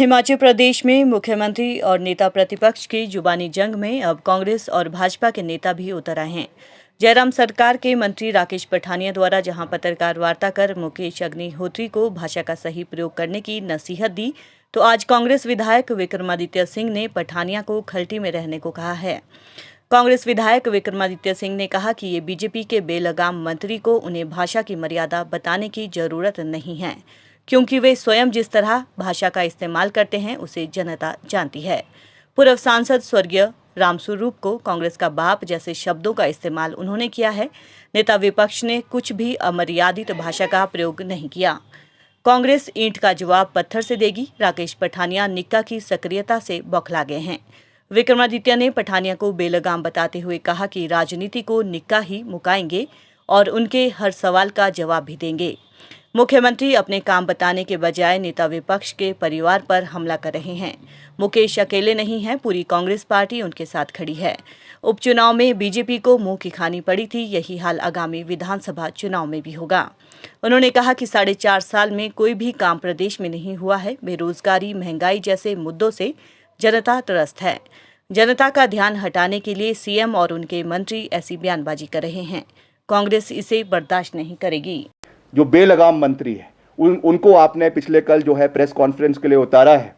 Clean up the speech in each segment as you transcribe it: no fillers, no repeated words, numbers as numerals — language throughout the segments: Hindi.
हिमाचल प्रदेश में मुख्यमंत्री और नेता प्रतिपक्ष की जुबानी जंग में अब कांग्रेस और भाजपा के नेता भी उतर आए हैं। जयराम सरकार के मंत्री राकेश पठानिया द्वारा जहां पत्रकार वार्ता कर मुकेश अग्निहोत्री को भाषा का सही प्रयोग करने की नसीहत दी, तो आज कांग्रेस विधायक विक्रमादित्य सिंह ने पठानिया को खलटी में रहने को कहा है। कांग्रेस विधायक विक्रमादित्य सिंह ने कहा कि ये बीजेपी के बेलगाम मंत्री को उन्हें भाषा की मर्यादा बताने की जरूरत नहीं है, क्योंकि वे स्वयं जिस तरह भाषा का इस्तेमाल करते हैं उसे जनता जानती है। पूर्व सांसद स्वर्गीय रामस्वरूप को कांग्रेस का बाप जैसे शब्दों का इस्तेमाल उन्होंने किया है। नेता विपक्ष ने कुछ भी अमर्यादित भाषा का प्रयोग नहीं किया। कांग्रेस ईंट का जवाब पत्थर से देगी। राकेश पठानिया निक्का की सक्रियता से बौखला गए हैं। विक्रमादित्य ने पठानिया को बेलगाम बताते हुए कहा कि राजनीति को निक्का ही मुकाएंगे और उनके हर सवाल का जवाब भी देंगे। मुख्यमंत्री अपने काम बताने के बजाय नेता विपक्ष के परिवार पर हमला कर रहे हैं। मुकेश अकेले नहीं हैं, पूरी कांग्रेस पार्टी उनके साथ खड़ी है। उपचुनाव में बीजेपी को मुंह की खानी पड़ी थी, यही हाल आगामी विधानसभा चुनाव में भी होगा। उन्होंने कहा कि 4.5 साल में कोई भी काम प्रदेश में नहीं हुआ है। बेरोजगारी, महंगाई जैसे मुद्दों से जनता त्रस्त है। जनता का ध्यान हटाने के लिए सीएम और उनके मंत्री ऐसी बयानबाजी कर रहे हैं। कांग्रेस इसे बर्दाश्त नहीं करेगी। जो बेलगाम मंत्री है उनको आपने पिछले कल जो है प्रेस कॉन्फ्रेंस के लिए उतारा है।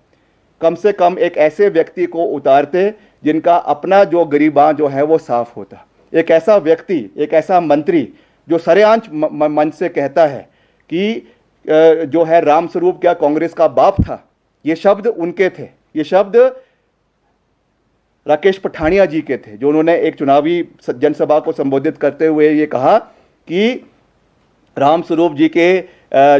कम से कम एक ऐसे व्यक्ति को उतारते जिनका अपना जो गिरीबां जो है वो साफ होता। एक ऐसा व्यक्ति, एक ऐसा मंत्री जो सरेआंच मन से कहता है कि जो है रामस्वरूप क्या कांग्रेस का बाप था। ये शब्द उनके थे, ये शब्द राकेश पठानिया जी के थे, जो उन्होंने एक चुनावी जनसभा को संबोधित करते हुए ये कहा कि रामस्वरूप जी के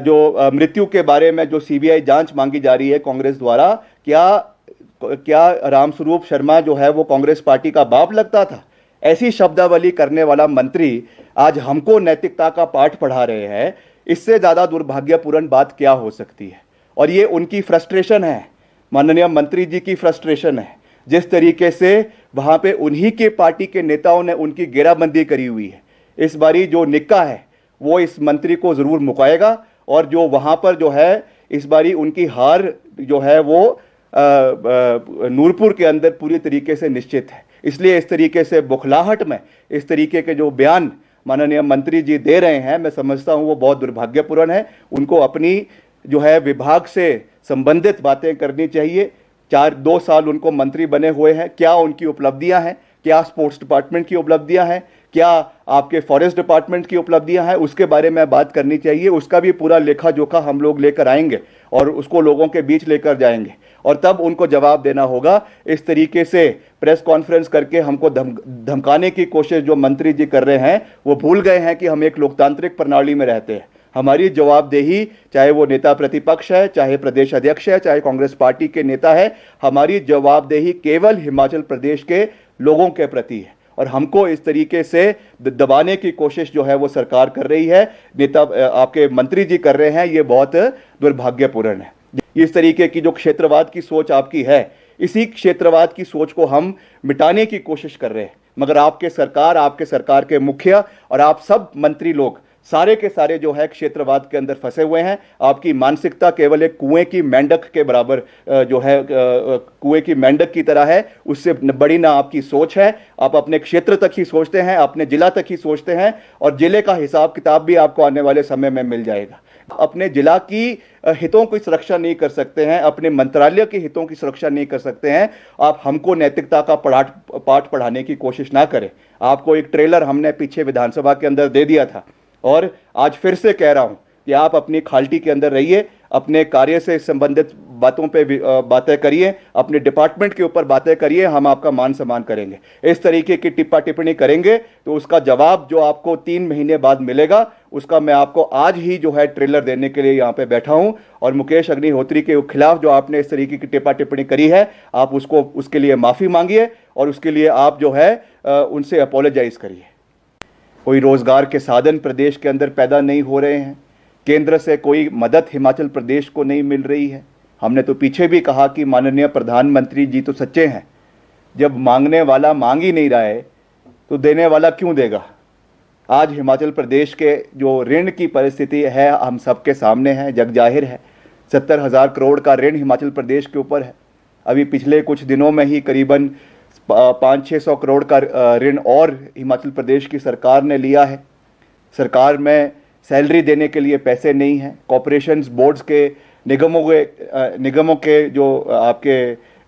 जो मृत्यु के बारे में जो सीबीआई जांच मांगी जा रही है कांग्रेस द्वारा, क्या रामस्वरूप शर्मा जो है वो कांग्रेस पार्टी का बाप लगता था। ऐसी शब्दावली करने वाला मंत्री आज हमको नैतिकता का पाठ पढ़ा रहे हैं। इससे ज़्यादा दुर्भाग्यपूर्ण बात क्या हो सकती है। और ये उनकी फ्रस्ट्रेशन है, माननीय मंत्री जी की फ्रस्ट्रेशन है। जिस तरीके से वहाँ पे उन्हीं के पार्टी के नेताओं ने उनकी घेराबंदी करी हुई है। इस बारी जो निक्का है वो इस मंत्री को ज़रूर मुकाएगा और जो वहाँ पर जो है इस बारी उनकी हार जो है वो नूरपुर के अंदर पूरी तरीके से निश्चित है। इसलिए इस तरीके से बुखलाहट में इस तरीके के जो बयान माननीय मंत्री जी दे रहे हैं, मैं समझता हूँ वो बहुत दुर्भाग्यपूर्ण है। उनको अपनी जो है विभाग से संबंधित बातें करनी चाहिए। 2 साल उनको मंत्री बने हुए हैं, क्या उनकी उपलब्धियां हैं, क्या स्पोर्ट्स डिपार्टमेंट की उपलब्धियां हैं, क्या आपके फॉरेस्ट डिपार्टमेंट की उपलब्धियां हैं, उसके बारे में बात करनी चाहिए। उसका भी पूरा लेखा जोखा हम लोग लेकर आएंगे और उसको लोगों के बीच लेकर जाएंगे और तब उनको जवाब देना होगा। इस तरीके से प्रेस कॉन्फ्रेंस करके हमको धमकाने की कोशिश जो मंत्री जी कर रहे हैं, वो भूल गए हैं कि हम एक लोकतांत्रिक प्रणाली में रहते हैं। हमारी जवाबदेही, चाहे वो नेता प्रतिपक्ष है, चाहे प्रदेश अध्यक्ष है, चाहे कांग्रेस पार्टी के नेता है, हमारी जवाबदेही केवल हिमाचल प्रदेश के लोगों के प्रति है। और हमको इस तरीके से दबाने की कोशिश जो है वो सरकार कर रही है, नेता आपके मंत्री जी कर रहे हैं, ये बहुत दुर्भाग्यपूर्ण है। इस तरीके की जो क्षेत्रवाद की सोच आपकी है, इसी क्षेत्रवाद की सोच को हम मिटाने की कोशिश कर रहे हैं। मगर आपके सरकार के मुखिया और आप सब मंत्री लोग सारे के सारे जो है क्षेत्रवाद के अंदर फंसे हुए हैं। आपकी मानसिकता केवल एक कुएं की मेंढक के बराबर जो है कुएं की मेंढक की तरह है, उससे बड़ी ना आपकी सोच है। आप अपने क्षेत्र तक ही सोचते हैं, अपने जिला तक ही सोचते हैं और जिले का हिसाब किताब भी आपको आने वाले समय में मिल जाएगा। अपने जिला की हितों की सुरक्षा नहीं कर सकते हैं, अपने मंत्रालय के हितों की सुरक्षा नहीं कर सकते हैं। आप हमको नैतिकता का पाठ पढ़ाने की कोशिश ना करें। आपको एक ट्रेलर हमने पीछे विधानसभा के अंदर दे दिया था और आज फिर से कह रहा हूं कि आप अपनी खाल्टी के अंदर रहिए, अपने कार्य से संबंधित बातों पे बातें करिए, अपने डिपार्टमेंट के ऊपर बातें करिए, हम आपका मान सम्मान करेंगे। इस तरीके की टिप्पा टिप्पणी करेंगे तो उसका जवाब जो आपको 3 महीने बाद मिलेगा, उसका मैं आपको आज ही जो है ट्रेलर देने के लिए यहाँ पे बैठा हूँ। और मुकेश अग्निहोत्री के खिलाफ जो आपने इस तरीके की टिप्पा टिप्पणी करी है, आप उसके लिए माफ़ी मांगिए और उसके लिए आप जो है उनसे अपोलोजाइज करिए। कोई रोजगार के साधन प्रदेश के अंदर पैदा नहीं हो रहे हैं, केंद्र से कोई मदद हिमाचल प्रदेश को नहीं मिल रही है। हमने तो पीछे भी कहा कि माननीय प्रधानमंत्री जी तो सच्चे हैं, जब मांगने वाला मांग ही नहीं रहा है तो देने वाला क्यों देगा। आज हिमाचल प्रदेश के जो ऋण की परिस्थिति है हम सबके सामने है, जग जाहिर है। 70,000 करोड़ का ऋण हिमाचल प्रदेश के ऊपर है। अभी पिछले कुछ दिनों में ही करीबन 500-600 करोड़ का ऋण और हिमाचल प्रदेश की सरकार ने लिया है। सरकार में सैलरी देने के लिए पैसे नहीं हैं। कॉरपोरेशंस बोर्ड्स के निगमों के जो आपके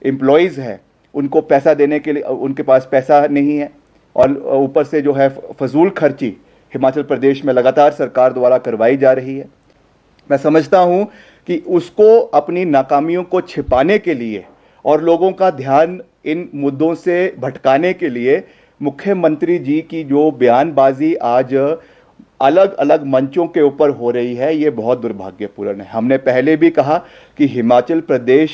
एम्प्लॉयज़ हैं उनको पैसा देने के लिए उनके पास पैसा नहीं है, और ऊपर से जो है फजूल खर्ची हिमाचल प्रदेश में लगातार सरकार द्वारा करवाई जा रही है। मैं समझता हूं कि उसको अपनी नाकामियों को छिपाने के लिए और लोगों का ध्यान इन मुद्दों से भटकाने के लिए मुख्यमंत्री जी की जो बयानबाजी आज अलग अलग मंचों के ऊपर हो रही है, ये बहुत दुर्भाग्यपूर्ण है। हमने पहले भी कहा कि हिमाचल प्रदेश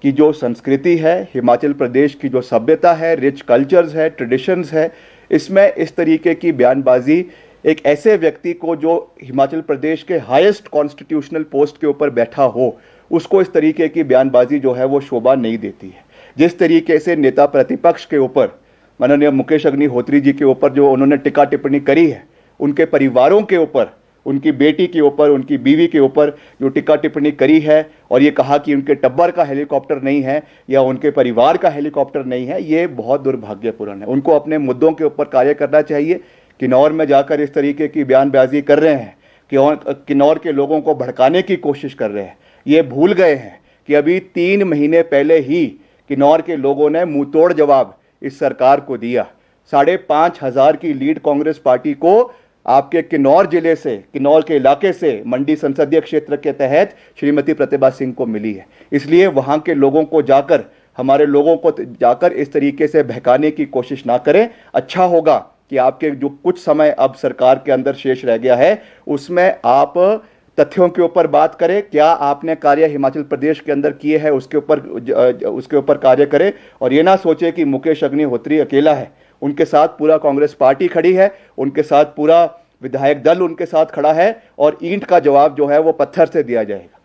की जो संस्कृति है, हिमाचल प्रदेश की जो सभ्यता है, रिच कल्चर्स है, ट्रेडिशंस है, इसमें इस तरीके की बयानबाजी एक ऐसे व्यक्ति को जो हिमाचल प्रदेश के हाईएस्ट कॉन्स्टिट्यूशनल पोस्ट के ऊपर बैठा हो, उसको इस तरीके की बयानबाजी जो है वो शोभा नहीं देती है। जिस तरीके से नेता प्रतिपक्ष के ऊपर माननीय मुकेश अग्निहोत्री जी के ऊपर जो उन्होंने टिक्का टिप्पणी करी है, उनके परिवारों के ऊपर, उनकी बेटी के ऊपर, उनकी बीवी के ऊपर जो टिक्का टिप्पणी करी है और ये कहा कि उनके टब्बर का हेलीकॉप्टर नहीं है या उनके परिवार का हेलीकॉप्टर नहीं है, ये बहुत दुर्भाग्यपूर्ण है। उनको अपने मुद्दों के ऊपर कार्य करना चाहिए। किन्नौर में जाकर इस तरीके की बयानबाजी कर रहे हैं, किन्नौर के लोगों को भड़काने की कोशिश कर रहे हैं। ये भूल गए हैं कि अभी 3 महीने पहले ही किन्नौर के लोगों ने मुंहतोड़ जवाब इस सरकार को दिया। 5,500 की लीड कांग्रेस पार्टी को आपके किन्नौर जिले से, किन्नौर के इलाके से मंडी संसदीय क्षेत्र के तहत श्रीमती प्रतिभा सिंह को मिली है। इसलिए वहां के लोगों को जाकर, हमारे लोगों को जाकर इस तरीके से बहकाने की कोशिश ना करें। अच्छा होगा कि आपके जो कुछ समय अब सरकार के अंदर शेष रह गया है, उसमें आप तथ्यों के ऊपर बात करें। क्या आपने कार्य हिमाचल प्रदेश के अंदर किए हैं उसके ऊपर कार्य करें, और ये ना सोचे कि मुकेश अग्निहोत्री अकेला है। उनके साथ पूरा कांग्रेस पार्टी खड़ी है, उनके साथ पूरा विधायक दल उनके साथ खड़ा है, और ईंट का जवाब जो है वो पत्थर से दिया जाएगा।